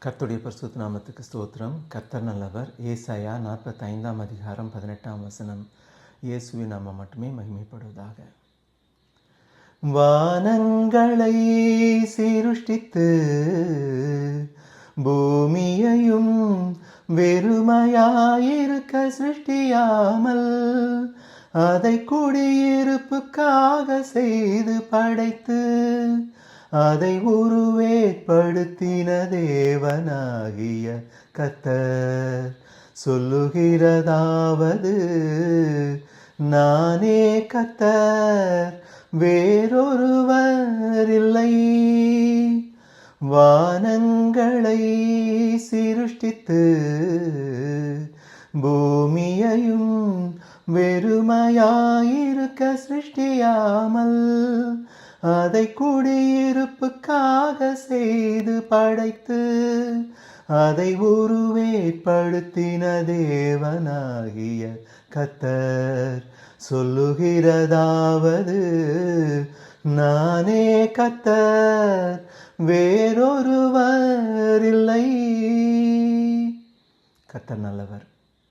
கர்த்தருடைய பரிசுத்த நாமத்துக்கு ஸ்தோத்திரம். கர்த்தர் நல்லவர். ஏசாயா 45 அதிகாரம் 18 இயேசுவின் நாமம் மட்டுமே மகிமைப்படுவதாக. வானங்களை சிருஷ்டித்து பூமியையும் வெறுமையாயிருக்க சிருஷ்டியாமல் அதை குடியிருப்புக்காக செய்து படைத்து அதை உருவேற்படுத்தின தேவனாகிய கர்த்தர் சொல்லுகிறதாவது, நானே கர்த்தர், வேறொருவர் இல்லை. வானங்களை சிருஷ்டித்து பூமியையும் வெறுமையாயிருக்க சிருஷ்டியாமல் அதை குடியிருப்புக்காக செய்து படைத்து அதை உருவேற்படுத்தின தேவனாகிய கர்த்தர் சொல்லுகிறதாவது, நானே கர்த்தர், வேறொருவர் இல்லை. கர்த்தர் நல்லவர்.